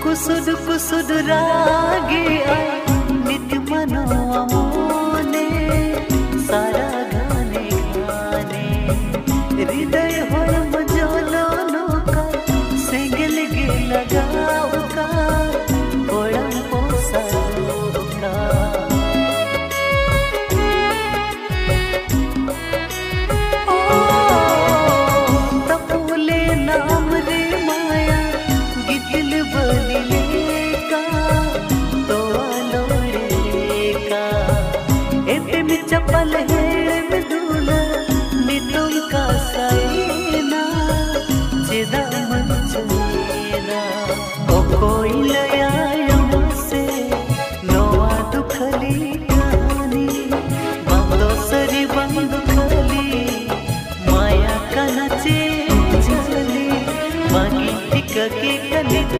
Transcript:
कुसुद कुसुद रागे नित्य मनवा मोने सारा गाने गाने हृदय होल मजोलो नोका सेंगल गे लगाओ का ओड़म पोसा का तपोले नाम रे माया गिदिल बलिले का तो लोड़े का एते में चपल हेड़ में दूल्हा नितुम का साइना जेदा मन चेना ओ कोई